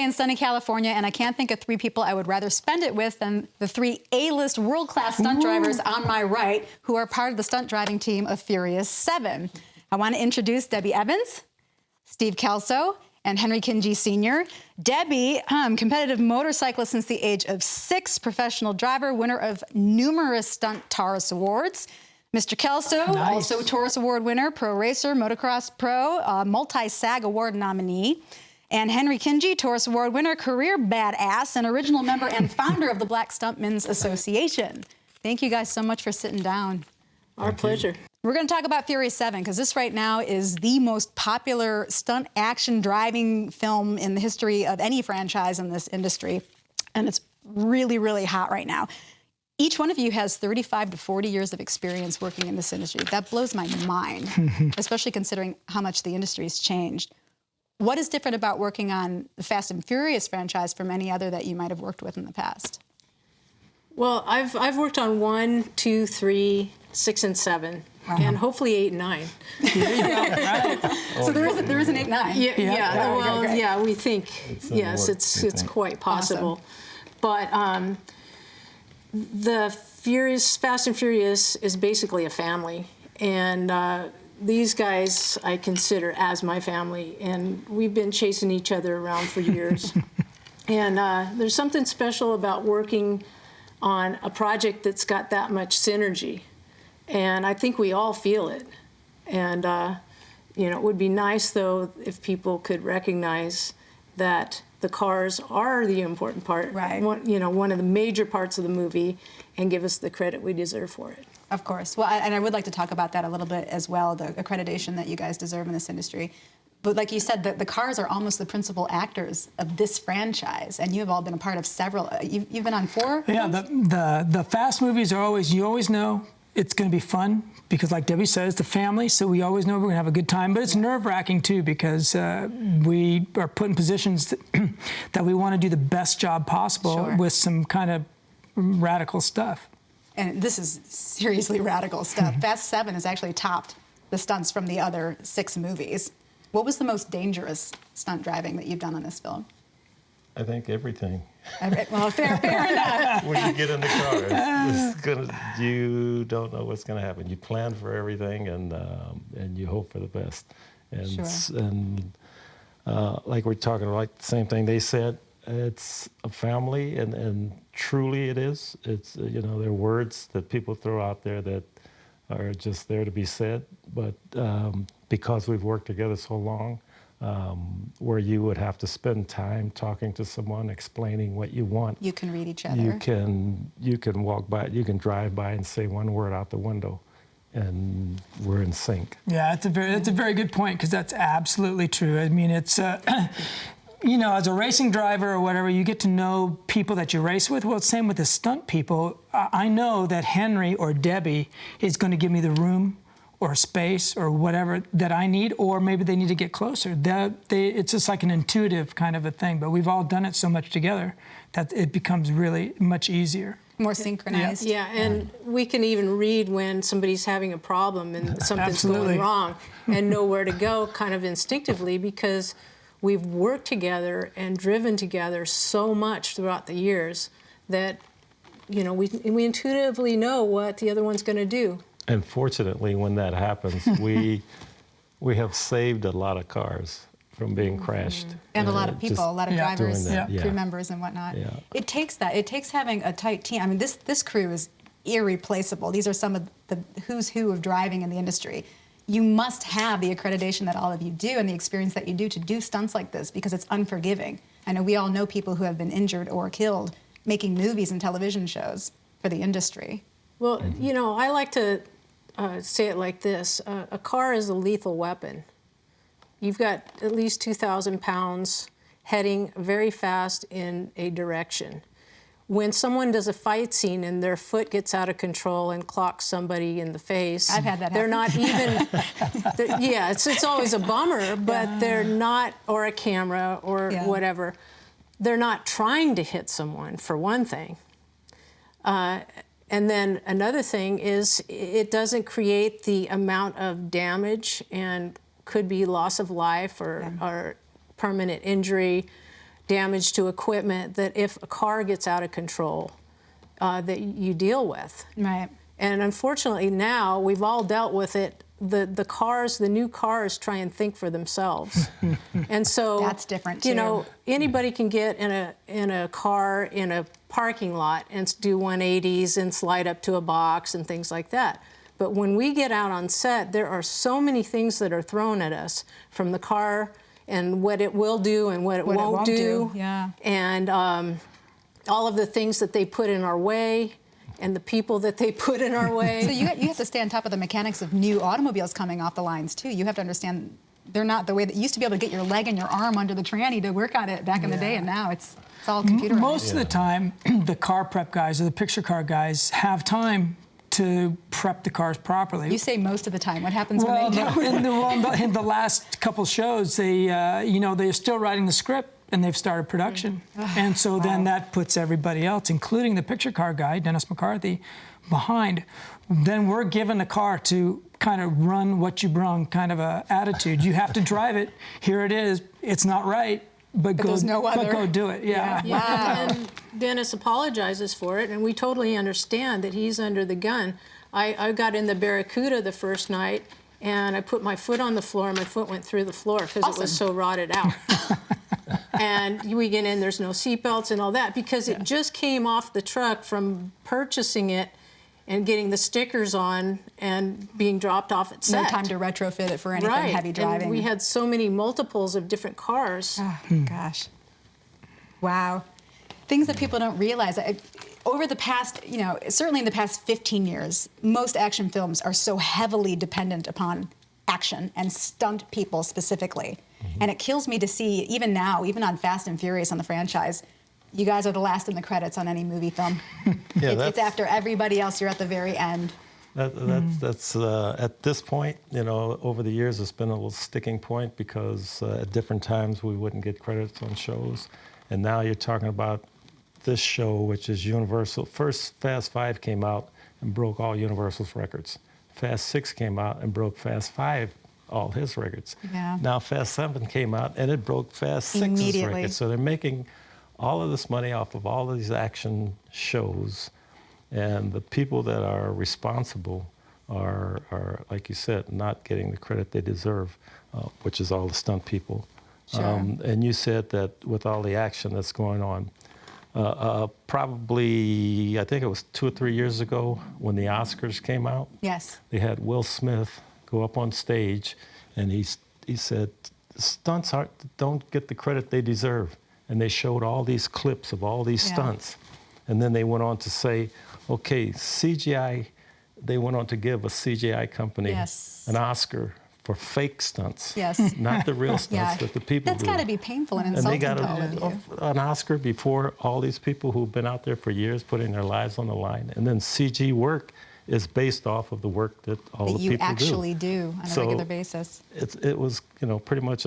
day in sunny California, and I can't think of 3 people I would rather spend it with than the 3 A-list world-class stunt drivers on my right, who are part of the stunt driving team of Furious 7. I want to introduce Debbie Evans, Steve Kelso, and Henry Kingi Sr. Debbie, competitive motorcyclist since the age of 6, professional driver, winner of numerous Stunt Taurus Awards. Mr. Kelso, also Taurus Award winner, pro racer, motocross pro, multi-SAG Award nominee. And Henry Kingi, Taurus Award winner, career badass, and original member and founder of the Black Stuntmen's Association. Thank you guys so much for sitting down. Our pleasure. We're going to talk about Furious 7 because this right now is the most popular stunt action driving film in the history of any franchise in this industry. And it's really, really hot right now. Each one of you has 35 to 40 years of experience working in this industry. That blows my mind, especially considering how much the industry has changed. What is different about working on the Fast and Furious franchise from any other that you might have worked with in the past? Well, I've worked on 1, 2, 3, 6, and 7, and hopefully 8 and 9. There you go. Right. So there is an 8 and 9. Yeah. Well, okay. yeah. We think it's quite possible, awesome. But the Fast and Furious is basically a family, and these guys I consider as my family, and we've been chasing each other around for years. And there's something special about working on a project that's got that much synergy, and I think we all feel it. And you know, it would be nice though if people could recognize that the cars are the important part, right? One of the major parts of the movie, and give us the credit we deserve for it. Of course. Well, and I would like to talk about that a little bit as well, the accreditation that you guys deserve in this industry. But like you said, the cars are almost the principal actors of this franchise, and you've all been a part of several. You've been on 4? Yeah, the Fast movies are always, you always know it's going to be fun because, like Debbie said, it's the family, so we always know we're going to have a good time. But it's nerve-wracking too because we are put in positions that we want to do the best job possible with some kind of radical stuff. And this is seriously radical stuff. Fast 7 has actually topped the stunts from the other 6 movies. What was the most dangerous stunt driving that you've done on this film? I think everything. Well, fair enough. When you get in the car, you don't know what's going to happen. You plan for everything, and you hope for the best. And like we're talking about, the same thing they said. It's a family, and truly it is. It's there are words that people throw out there that are just there to be said, but because we've worked together so long, where you would have to spend time talking to someone, explaining what you want. You can read each other. You can walk by, you can drive by and say one word out the window, and we're in sync. Yeah, that's a very good point because that's absolutely true. I mean, it's. As a racing driver or whatever, you get to know people that you race with. Well, same with the stunt people. I know that Henry or Debbie is going to give me the room or space or whatever that I need, or maybe they need to get closer. It's just like an intuitive kind of a thing, but we've all done it so much together that it becomes really much easier. More synchronized. Yeah, and we can even read when somebody's having a problem and something's going wrong and know where to go kind of instinctively because we've worked together and driven together so much throughout the years that, we intuitively know what the other one's going to do. And fortunately, when that happens, we have saved a lot of cars from being crashed. And a lot of people, a lot of drivers, crew members and whatnot. Yeah. It takes that. It takes having a tight team. I mean, this crew is irreplaceable. These are some of the who's who of driving in the industry. You must have the accreditation that all of you do and the experience that you do to do stunts like this because it's unforgiving. I know we all know people who have been injured or killed making movies and television shows for the industry. Well, I like to say it like this. A car is a lethal weapon. You've got at least 2,000 pounds heading very fast in a direction. When someone does a fight scene and their foot gets out of control and clocks somebody in the face, I've had that happen. They're not even, it's always a bummer, but they're not, or a camera or whatever, they're not trying to hit someone, for one thing. And then another thing is it doesn't create the amount of damage and could be loss of life or permanent injury damage to equipment that if a car gets out of control, that you deal with. Right. And unfortunately now, we've all dealt with it. The new cars try and think for themselves. And so that's different too. You know, anybody can get in a car in a parking lot and do 180s and slide up to a box and things like that. But when we get out on set, there are so many things that are thrown at us from the car and what it will do and what it won't do. Yeah. And all of the things that they put in our way and the people that they put in our way. So you have to stay on top of the mechanics of new automobiles coming off the lines too. You have to understand they're not the way that you used to be able to get your leg and your arm under the tranny to work on it back in the day, and now it's all computerized. Most of the time, the car prep guys or the picture car guys have time to prep the cars properly. You say most of the time. What happens when they don't? In the last couple shows, they're still writing the script and they've started production. And so then that puts everybody else, including the picture car guy, Dennis McCarthy, behind. Then we're given the car to kind of run what you brung kind of a attitude. You have to drive it. Here it is. It's not right, but go do it. Yeah. Wow. And Dennis apologizes for it, and we totally understand that he's under the gun. I got in the Barracuda the first night, and I put my foot on the floor, and my foot went through the floor because it was so rotted out. And we get in, there's no seatbelts and all that, because it just came off the truck from purchasing it and getting the stickers on and being dropped off at set. No time to retrofit it for anything heavy driving. And we had so many multiples of different cars. Oh, gosh. Wow. Things that people don't realize. Over the past, certainly in the past 15 years, most action films are so heavily dependent upon action and stunt people specifically. And it kills me to see, even now, even on Fast and Furious on the franchise, you guys are the last in the credits on any movie film. It's after everybody else, you're at the very end. That's at this point, over the years, it's been a little sticking point because at different times we wouldn't get credits on shows. And now you're talking about this show, which is Universal. First, Fast 5 came out and broke all Universal's records. Fast 6 came out and broke Fast 5, all his records. Yeah. Now Fast 7 came out and it broke Fast 6's records. So they're making all of this money off of all of these action shows. And the people that are responsible are, like you said, not getting the credit they deserve, which is all the stunt people. Sure. And you said that with all the action that's going on, probably, I think it was 2 or 3 years ago when the Oscars came out. Yes. They had Will Smith go up on stage, and he said, stunts don't get the credit they deserve. And they showed all these clips of all these stunts. And then they went on to say, okay, CGI, they went on to give a CGI company an Oscar for fake stunts. Yes. Not the real stunts that the people That's do. got to be painful and insulting to all of you. An Oscar before all these people who've been out there for years putting their lives on the line. And then CG work is based off of the work that all the people do. That you actually do on a regular basis. It was, pretty much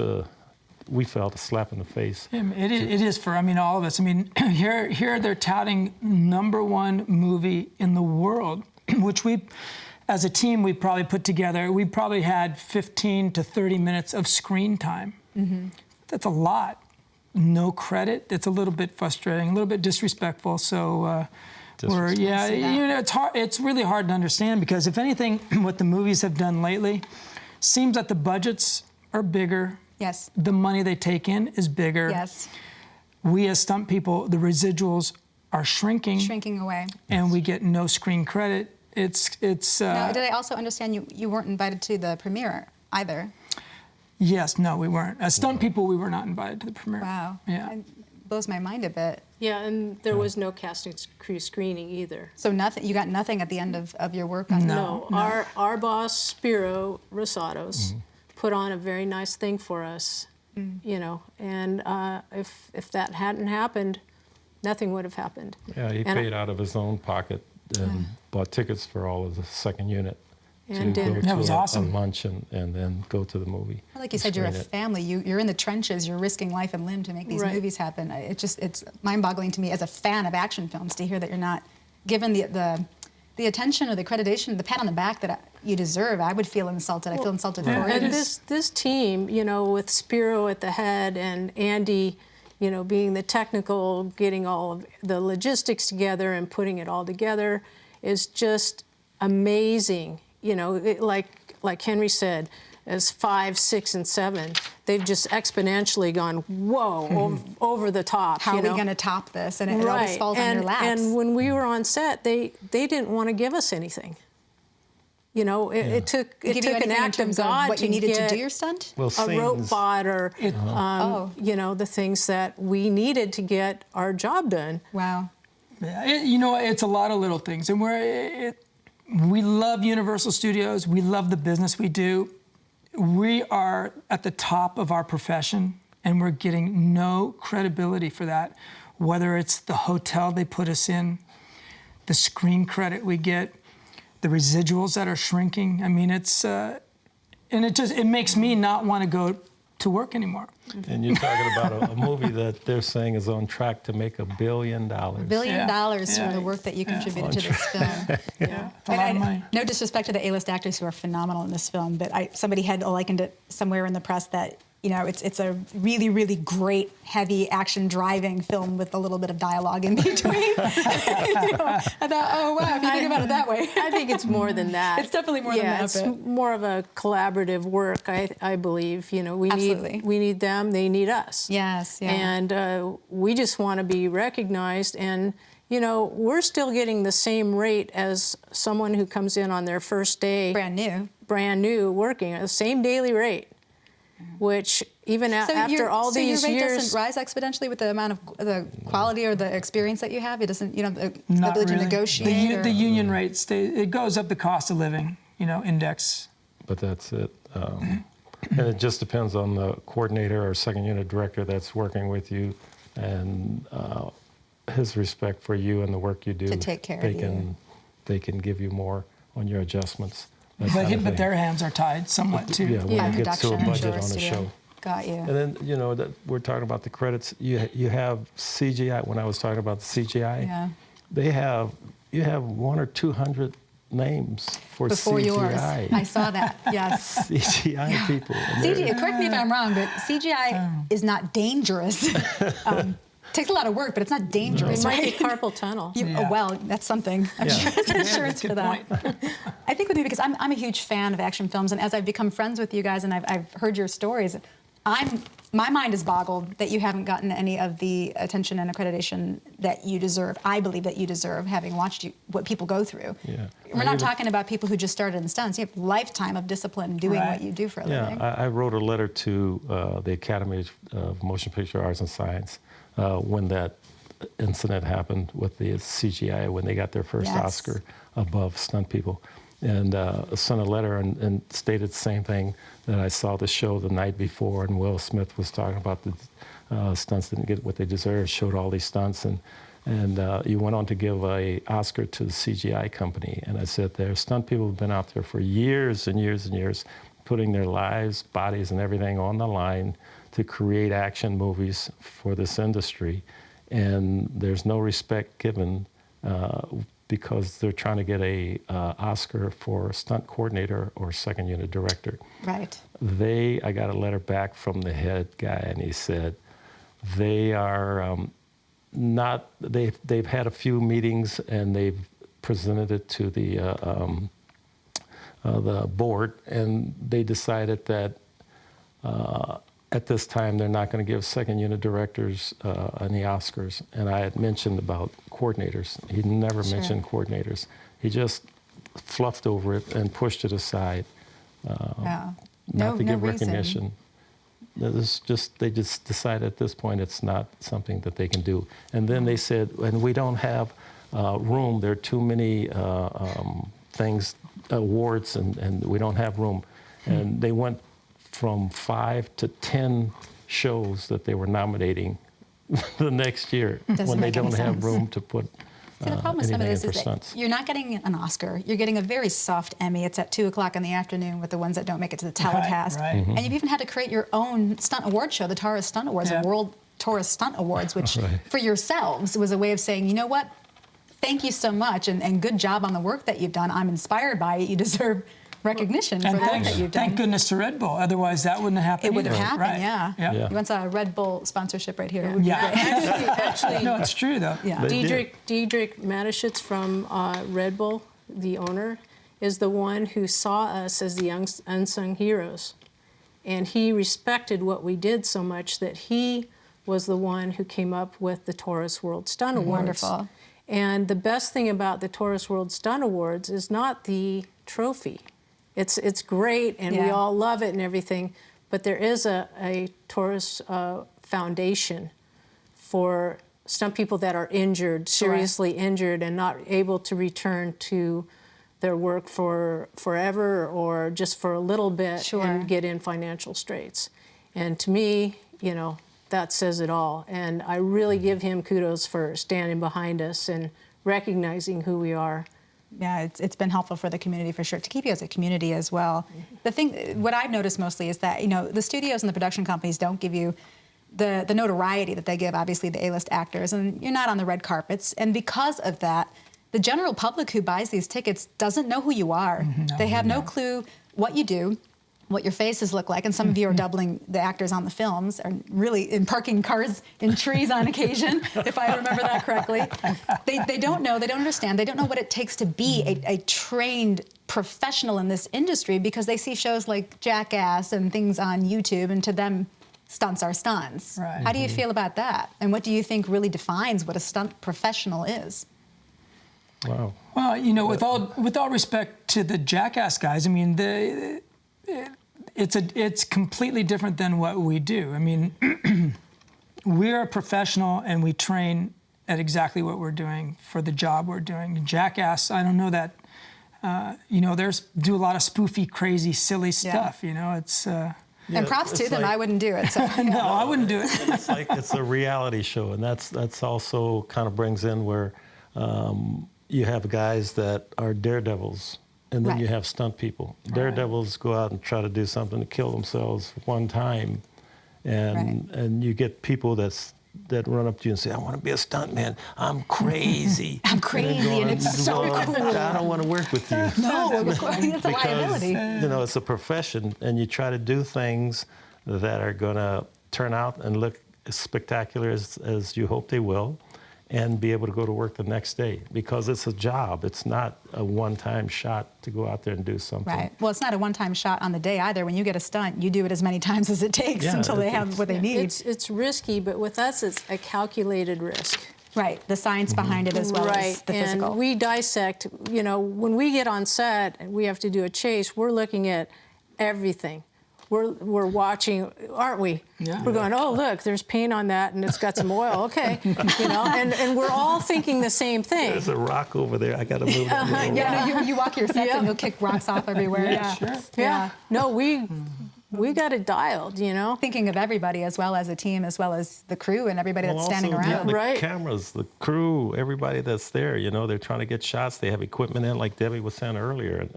we felt a slap in the face. It is for, all of us. Here they're touting #1 movie in the world, which we, as a team, we probably put together. We probably had 15 to 30 minutes of screen time. Mm-hmm. That's a lot. No credit. It's a little bit frustrating, a little bit disrespectful. So. It's hard. It's really hard to understand because if anything, what the movies have done lately seems that the budgets are bigger. Yes. The money they take in is bigger. Yes. We as stunt people, the residuals are shrinking. Shrinking away. And we get no screen credit. It's. Now, did I also understand you weren't invited to the premiere either? Yes. No, we weren't. As stunt people, we were not invited to the premiere. Wow. Yeah. It blows my mind a bit. Yeah, and there was no casting crew screening either. So nothing. You got nothing at the end of your work on No. Our boss Spiro Rosados put on a very nice thing for us, and if that hadn't happened, nothing would have happened. Yeah, he paid out of his own pocket and bought tickets for all of the second unit. And to dinner. go That was to awesome. A lunch and then go to the movie. Like you said, you're a family. You're in the trenches. You're risking life and limb to make these movies happen. It's mind-boggling to me as a fan of action films to hear that you're not given the attention or the accreditation, the pat on the back that you deserve. I would feel insulted. I feel insulted for you. And this team, with Spiro at the head and Andy you know, being the technical, getting all of the logistics together and putting it all together is just amazing. You know, like Henry said, as 5, 6, and 7, they've just exponentially gone, whoa, over the top. How are we going to top this? And it always falls on your laps. And when we were on set, they didn't want to give us anything. You know, it took an act of God what to you needed get to do your stunt. Well, a robot or, you know, the things that we needed to get our job done. Wow. Yeah, you know, it's a lot of little things, and we love Universal Studios. We love the business we do. We are at the top of our profession, and we're getting no credibility for that. Whether it's the hotel they put us in, the screen credit we get, the residuals that are shrinking. I mean, it's and it makes me not want to go to work anymore. And you're talking about a movie that they're saying is on track to make $1 billion. $1 billion from the work that you contributed to this film. Yeah, a lot of money. No disrespect to the A-list actors who are phenomenal in this film, but somebody had likened it somewhere in the press that, you know, it's a really, really great, heavy action driving film with a little bit of dialogue in between. You know, I thought, oh wow, if you think about it that way. I think it's more than that. It's definitely more than that. It's more of a collaborative work, I believe. You know, we Absolutely. need them, they need us. Yes, yeah. And we just want to be recognized. And, you know, we're still getting the same rate as someone who comes in on their first day. Brand new, working, the same daily rate. Which even after all these your rate years, doesn't rise exponentially with the amount of the quality or the experience that you have. It doesn't, you know, the Not ability really. to negotiate. The union rate it goes up the cost of living, you know, index. But that's it. And it just depends on the coordinator or second unit director that's working with you, and his respect for you and the work you do. To take care of you. They can give you more on your adjustments. But their hands are tied somewhat too. Yeah, when it gets to a budget on a studio. show. Got you. And then, you know, that we're talking about the credits. You have CGI. When I was talking about the CGI, you have 100 or 200 names for Before CGI. yours. I saw that, yes. CGI people. CGI, correct me if I'm wrong, but CGI is not dangerous. Takes a lot of work, but it's not dangerous. it might be right? carpal tunnel. Oh, well, that's something. I'm sure there's insurance for that. I think with me, because I'm a huge fan of action films, and as I've become friends with you guys and I've heard your stories, my mind is boggled that you haven't gotten any of the attention and accreditation that you deserve. I believe that you deserve, having watched what people go through. Yeah. We're not talking about people who just started in stunts. You have a lifetime of discipline doing what you do for a living. Yeah, I wrote a letter to the Academy of Motion Picture Arts and Science when that incident happened with the CGI, when they got their first Oscar above stunt people. And sent a letter and stated the same thing, that I saw the show the night before, and Will Smith was talking about the stunts didn't get what they deserved, showed all these stunts, and you went on to give a Oscar to the CGI company. And I said, their stunt people have been out there for years and years and years, putting their lives, bodies, and everything on the line to create action movies for this industry, and there's no respect given because they're trying to get a Oscar for stunt coordinator or second unit director. Right. I got a letter back from the head guy, and he said they are not. They've had a few meetings, and they've presented it to the board, and they decided that at this time they're not going to give second unit directors any Oscars. And I had mentioned about coordinators. He never mentioned coordinators. He just fluffed over it and pushed it aside, not to give recognition. They just decided at this point it's not something that they can do. And then they said, and we don't have room. There are too many awards, and we don't have room. And they went from 5 to 10 shows that they were nominating the next year when they don't have room to put See, the problem with some of anything this in for is that stunts. you're not getting an Oscar. You're getting a very soft Emmy. It's at 2 o'clock in the afternoon with the ones that don't make it to the telecast. Right. And you've even had to create your own stunt award show, the Taurus Stunt Awards, the World Taurus Stunt Awards, which for yourselves was a way of saying, you know what, thank you so much, and good job on the work that you've done. I'm inspired by it. You deserve recognition for And the work that you've done. thank goodness to Red Bull. Otherwise, that wouldn't have happened. It would have either. happened, Right. yeah. Yeah. You once saw a Red Bull sponsorship right here. It would be great. Actually, No, it's true though. Yeah. They did. Diedrich Mateschitz from Red Bull, the owner, is the one who saw us as the unsung heroes. And he respected what we did so much that he was the one who came up with the Taurus World Stunt Awards. Wonderful. And the best thing about the Taurus World Stunt Awards is not the trophy. It's great, and we Yeah. all love it and everything, but there is a Taurus foundation for stunt people that are injured, seriously injured, and not able to return to their work for forever or just for a little bit Sure. and get in financial straits. And to me, that says it all. And I really give him kudos for standing behind us and recognizing who we are. Yeah, it's been helpful for the community for sure, to keep you as a community as well. The thing, what I've noticed mostly is that, the studios and the production companies don't give you the notoriety that they give, obviously, the A-list actors, and you're not on the red carpets. And because of that, the general public who buys these tickets doesn't know who you are. They have no clue what you do, what your faces look like, and some of you are doubling the actors on the films, or really in parking cars in trees on occasion, if I remember that correctly. They don't know, they don't understand, they don't know what it takes to be a trained professional in this industry, because they see shows like Jackass and things on YouTube, and to them, stunts are stunts. Right. How do you feel about that? And what do you think really defines what a stunt professional is? Wow. Well, with all respect to the Jackass guys, I mean, it's completely different than what we do. I mean, we're a professional and we train at exactly what we're doing for the job we're doing. Jackass, I don't know that. Do a lot of spoofy, crazy, silly stuff. It's. And props to it's them. like- I wouldn't do it. So, No, I wouldn't do it. It's a reality show, and that's also kind of brings in where you have guys that are daredevils, and then Right. you have stunt people. Daredevils go out and try to do something to kill themselves one time, and you get people that run up to you and say, "I want to be a stunt man. I'm crazy. I'm crazy, and it's so cool." I don't want to work with you." No, it's a liability. It's a profession, and you try to do things that are going to turn out and look as spectacular as you hope they will, and be able to go to work the next day, because it's a job. It's not a one-time shot to go out there and do something. Right. Well, it's not a one-time shot on the day either. When you get a stunt, you do it as many times as it takes Yeah, until they have what they need. It's risky, but with us, it's a calculated risk. Right. The science behind it as well as the physical. And we dissect, when we get on set and we have to do a chase, we're looking at everything. We're watching, aren't we? Yeah. We're going, oh, look, there's paint on that and it's got some oil. Okay. And we're all thinking the same thing. There's a rock over there. I got to move it. a little Yeah, bit. no, you walk your sets Yeah. and you'll kick rocks off everywhere. Yeah, Sure. Yeah. No, we got it dialed, Thinking of everybody as well as a team, as well as the crew and everybody that's standing also, around. the Right. cameras, the crew, everybody that's there, they're trying to get shots. They have equipment in, like Debbie was saying earlier,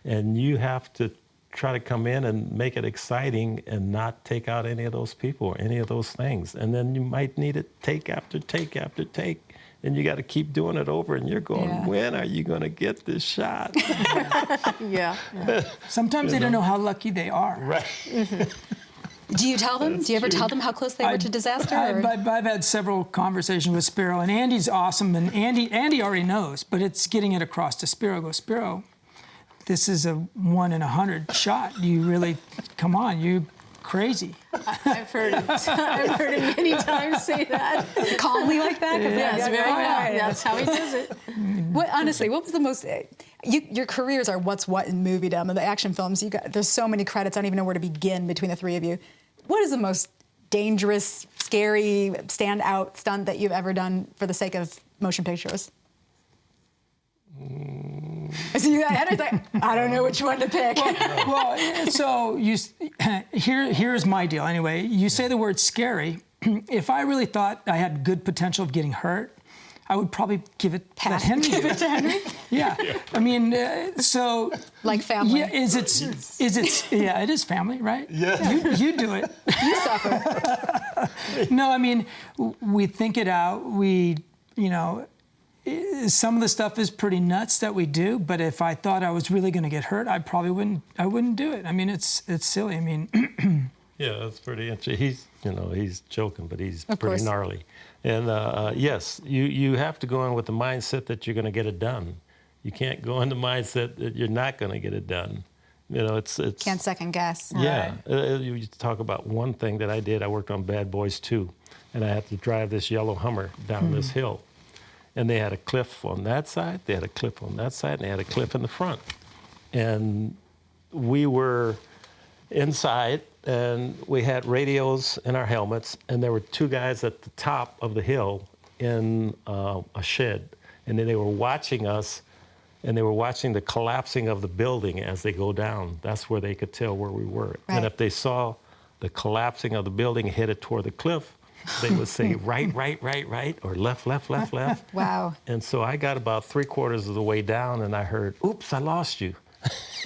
and you have to try to come in and make it exciting and not take out any of those people or any of those things. And then you might need it take after take after take. And you got to keep doing it over, and you're going, Yeah. when are you going to get this shot? Yeah. Sometimes they don't know how lucky they are. Right. Do you tell them? Do you ever tell them how close they were to disaster? or- I've had several conversations with Spiro, and Andy's awesome, and Andy already knows, but it's getting it across to Spiro. Go, Spiro, this is a 1 in 100 shot. You really, come on, you crazy. I've heard it. I've heard it many times say that. Calmly like that? 'Cause Yes, yeah, very yeah, well. yeah. That's how he does it. Honestly, what was the most? Your careers are what's what in moviedom and the action films. There's so many credits. I don't even know where to begin between the three of you. What is the most dangerous, scary, standout stunt that you've ever done for the sake of motion pictures? So Henry's like, I don't know which one to pick. Well, so here's my deal. Anyway, you say the word scary. If I really thought I had good potential of getting hurt, I would probably give it to Henry. Give it to Henry? Yeah, I mean, so Like family. yeah, is it? Yeah, it is family, right? Yeah. You do it. You suffer. No, I mean, we think it out. some of the stuff is pretty nuts that we do, but if I thought I was really going to get hurt, I probably wouldn't do it. I mean, it's silly. I mean, yeah, that's pretty interesting. He's joking, but he's Of pretty course. gnarly. And yes, you have to go in with the mindset that you're going to get it done. You can't go in the mindset that you're not going to get it done. It's Can't second guess. yeah. You talk about one thing that I did. I worked on Bad Boys 2, and I had to drive this yellow Hummer down this hill. And they had a cliff on that side, they had a cliff on that side, and they had a cliff in the front. And we were inside, and we had radios in our helmets, and there were two guys at the top of the hill in a shed. And then they were watching us, and they were watching the collapsing of the building as they go down. That's where they could tell where we were. Right. And if they saw the collapsing of the building headed toward the cliff, they would say right, right, right, right, or left, left, left, left. Wow. And so I got about 3/4 of the way down, and I heard, "Oops, I lost you."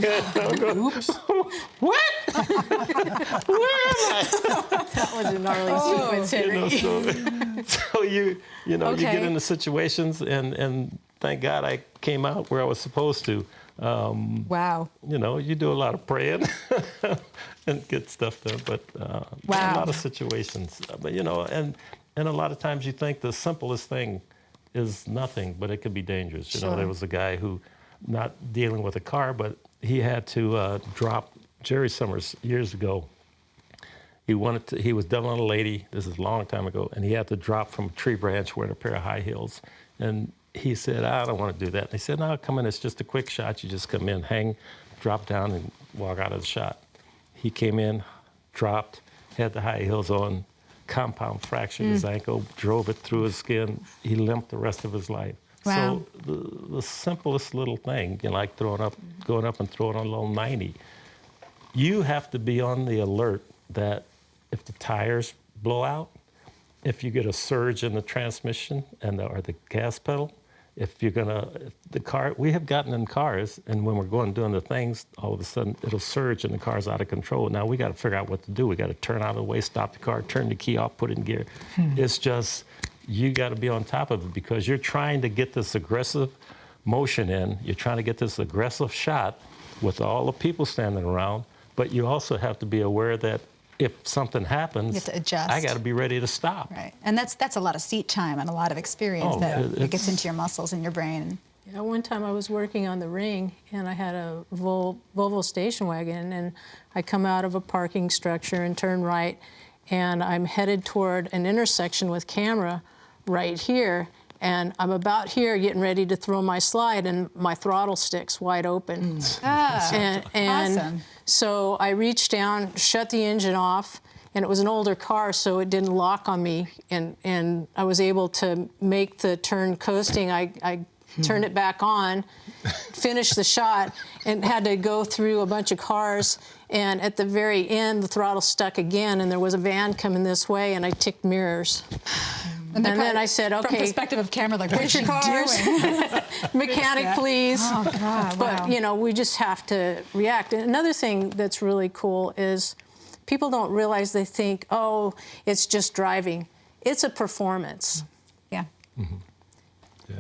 oops. What? Where am I? That was a gnarly sequence, Henry. So you get Okay. into situations, and thank God I came out where I was supposed to. Wow. You do a lot of praying and get stuff done, but Wow. a lot of situations. But and a lot of times you think the simplest thing is nothing, but it could be dangerous. Sure. There was a guy who, not dealing with a car, but he had to drop Jerry Summers years ago. He was doubling a lady. This is a long time ago, and he had to drop from a tree branch wearing a pair of high heels, and he said, "I don't want to do that." And they said, "No, come in. It's just a quick shot. You just come in, hang, drop down, and walk out of the shot." He came in, dropped, had the high heels on, compound fractured his ankle, drove it through his skin. He limped the rest of his life. Wow. So the simplest little thing, like going up and throwing on a little 90, you have to be on the alert that if the tires blow out, if you get a surge in the transmission or the gas pedal, if the car, we have gotten in cars, and when we're doing the things, all of a sudden it'll surge and the car's out of control. Now we got to figure out what to do. We got to turn out of the way, stop the car, turn the key off, put it in gear. It's just, you got to be on top of it, because you're trying to get this aggressive motion in. You're trying to get this aggressive shot with all the people standing around, but you also have to be aware that if something happens, You have to adjust. I got to be ready to stop. Right. And that's a lot of seat time and a lot of experience Oh, that it's- gets into your muscles and your brain. Yeah, one time I was working on the ring, and I had a Volvo station wagon, and I come out of a parking structure and turn right, and I'm headed toward an intersection with camera right here, and I'm about here getting ready to throw my slide, and my throttle stick's wide open. And Awesome. so I reached down, shut the engine off, and it was an older car, so it didn't lock on me, and I was able to make the turn coasting. I turned it back on, finished the shot, and had to go through a bunch of cars, and at the very end, the throttle stuck again, and there was a van coming this way, and I ticked mirrors. And then I said, From okay, perspective of camera, like, what's your she cars. doing? mechanic, please. Oh, God, wow. But, we just have to react. And another thing that's really cool is people don't realize, they think, oh, it's just driving. It's a performance. Yeah. Yeah.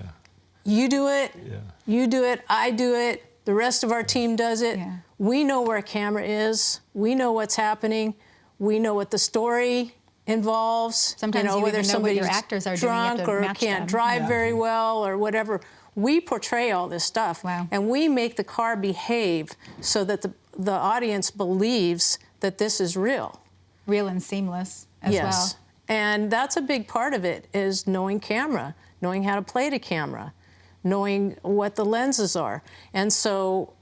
You do it, Yeah. you do it, I do it, the rest of our team does it. Yeah. We know where a camera is. We know what's happening. We know what the story involves. Sometimes you whether even know what your somebody's actors are doing. You have drunk to or match can't them. drive Yeah. very well or whatever. We portray all this stuff. Wow. And we make the car behave so that the audience believes that this is real. Real and seamless as Yes. well. And that's a big part of it, is knowing camera, knowing how to play the camera, knowing what the lenses are. And so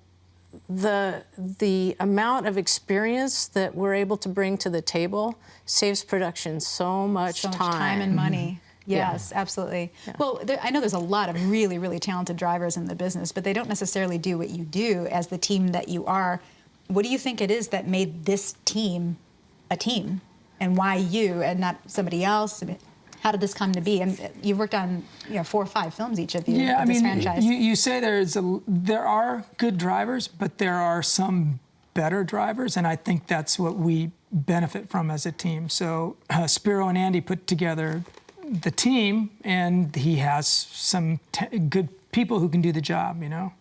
the amount of experience that we're able to bring to the table saves production so much So much time. time and money. Yeah. Yes, absolutely. Well, I know there's a lot of really, really talented drivers in the business, but they don't necessarily do what you do as the team that you are. What do you think it is that made this team a team, and why you and not somebody else? I mean, how did this come to be? And you've worked on 4 or 5 films, each of you, Yeah, I of this mean, franchise. you say there are good drivers, but there are some better drivers, and I think that's what we benefit from as a team. So Spiro and Andy put together the team, and he has some good people who can do the job, you know?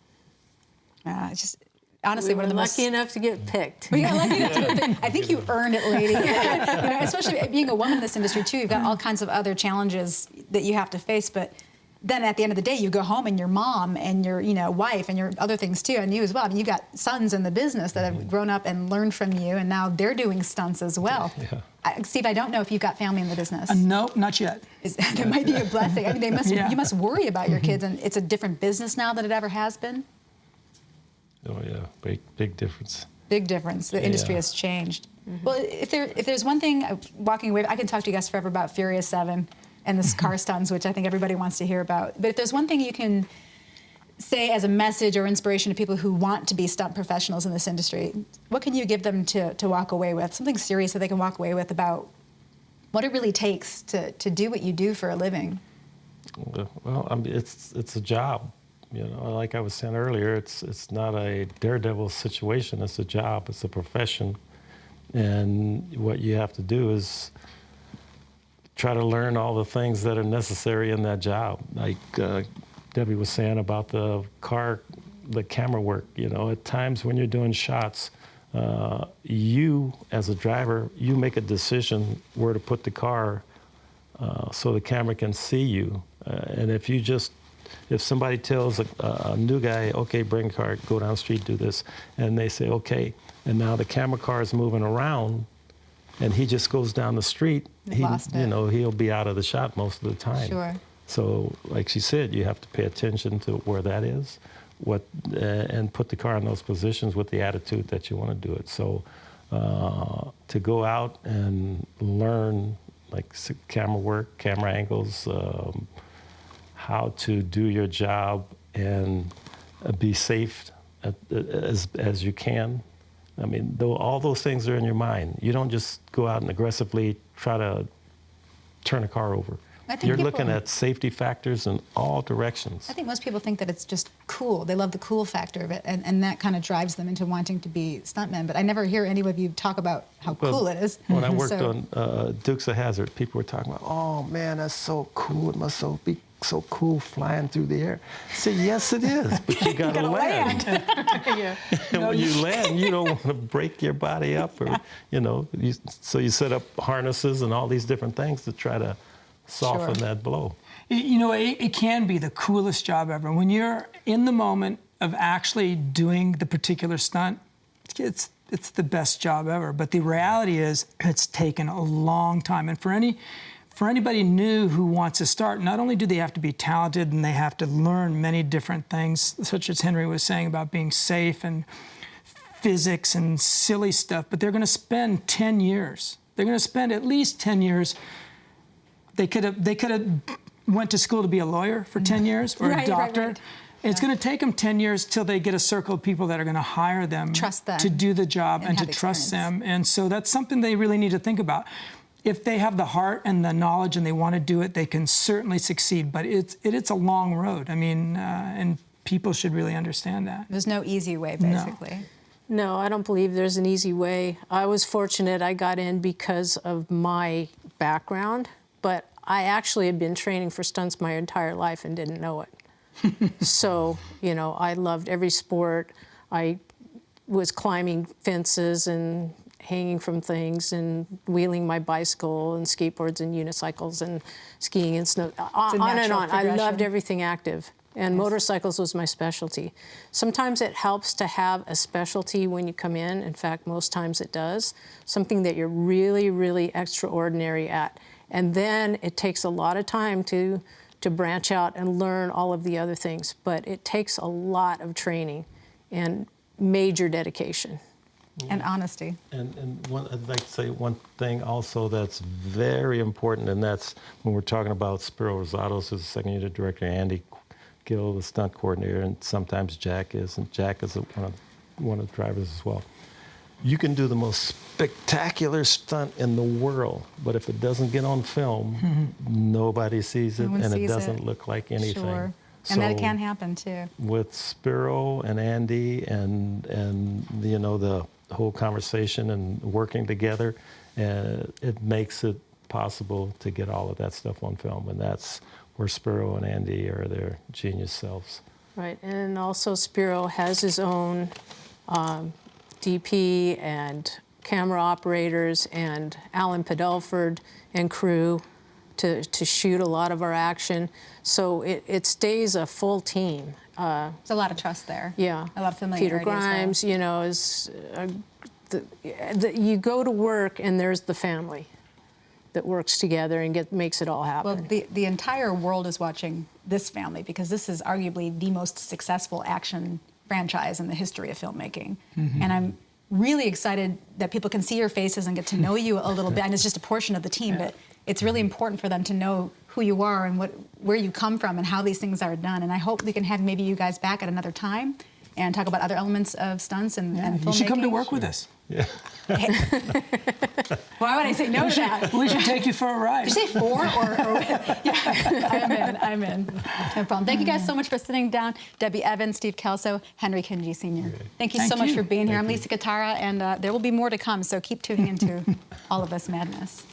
Just honestly, We one of were the most lucky enough to get picked. We got lucky enough to get picked. I think you earned it, lady. You know, especially being a woman in this industry too, you've got all kinds of other challenges that you have to face. But then at the end of the day, you go home and your mom and your wife and your other things too, and you as well. I mean, you got sons in the business that have grown up and learned from you, and now they're doing stunts as well. Yeah. Steve, I don't know if you've got family in the business. No, not yet. That might be a blessing. I mean, they must. Yeah. You must worry about your kids, and it's a different business now than it ever has been. Oh yeah, big difference. Big difference. The industry has changed. Well, if there's one thing walking away, I can talk to you guys forever about Furious 7 and this car stunts, which I think everybody wants to hear about. But if there's one thing you can say as a message or inspiration to people who want to be stunt professionals in this industry, what can you give them to walk away with? Something serious that they can walk away with about what it really takes to do what you do for a living. Well, I mean, it's a job. You know, like I was saying earlier, it's not a daredevil situation. It's a job. It's a profession, and what you have to do is try to learn all the things that are necessary in that job. Like Debbie was saying about the camera work. You know, at times when you're doing shots, you as a driver, you make a decision where to put the car so the camera can see you, and if somebody tells a new guy, okay, bring a car, go down the street, do this, and they say, okay, and now the camera car is moving around, and he just goes down the street, he'll be out of the shot most of the time. Sure. So, like she said, you have to pay attention to where that is, and put the car in those positions with the attitude that you want to do it. So, to go out and learn like camera work, camera angles, how to do your job and be safe as you can. I mean, all those things are in your mind. You don't just go out and aggressively try to turn a car over. You're looking at safety factors in all directions. I think most people think that it's just cool. They love the cool factor of it, and that kind of drives them into wanting to be stuntmen. But I never hear any of you talk about how cool it is. When I worked on Dukes of Hazzard, people were talking about, oh man, that's so cool. It must be so cool flying through the air. I said, yes, it is, but you gotta land. And when you land, you don't want to break your body up, or so you set up harnesses and all these different things to try to soften that blow. It can be the coolest job ever. When you're in the moment of actually doing the particular stunt, it's the best job ever. But the reality is, it's taken a long time. And for anybody new who wants to start, not only do they have to be talented and they have to learn many different things, such as Henry was saying about being safe and physics and silly stuff, but they're going to spend 10 years. They're going to spend at least 10 years. They could have went to school to be a lawyer for 10 years or a doctor. Right. And it's going to take them 10 years till they get a circle of people that are going to hire them, to do the job and to trust them. And so that's something they really need to think about. If they have the heart and the knowledge and they want to do it, they can certainly succeed. But it's a long road. I mean, and people should really understand that. There's no easy way, basically. No, I don't believe there's an easy way. I was fortunate I got in because of my background, but I actually had been training for stunts my entire life and didn't know it. So, I loved every sport. I was climbing fences and hanging from things and wheeling my bicycle and skateboards and unicycles and skiing and snow, on and on. I loved everything active, and motorcycles was my specialty. Sometimes it helps to have a specialty when you come in. In fact, most times it does. Something that you're really, really extraordinary at. And then it takes a lot of time to branch out and learn all of the other things. But it takes a lot of training and major dedication. And honesty. And I'd like to say one thing also that's very important, and that's when we're talking about Spiro Rosados, who's the second unit director, Andy Gill, the stunt coordinator, and sometimes Jack is one of the drivers as well. You can do the most spectacular stunt in the world, but if it doesn't get on film, nobody sees it, and it doesn't look like anything. Sure. And that can happen too. With Spiro and Andy and the whole conversation and working together, it makes it possible to get all of that stuff on film, and that's where Spiro and Andy are their genius selves. Right, and also Spiro has his own DP and camera operators and Alan Padelford and crew to shoot a lot of our action. So it stays a full team. There's a lot of trust there. Yeah. A lot of familiarity. Peter Grimes, you know, is you go to work and there's the family that works together and makes it all happen. Well, the entire world is watching this family because this is arguably the most successful action franchise in the history of filmmaking. And I'm really excited that people can see your faces and get to know you a little bit. And it's just a portion of the team, but it's really important for them to know who you are and where you come from and how these things are done. And I hope we can have maybe you guys back at another time and talk about other elements of stunts and filmmaking. You should come to work with us. Yeah. Why would I say no to that? We should take you for a ride. Did you say 4 or yeah, I'm in. No problem. Thank you guys so much for sitting down. Debbie Evans, Steve Kelso, Henry Kingi Sr. Thank you so much for being here. I'm Lisa Katara, and there will be more to come, so keep tuning into all of this madness.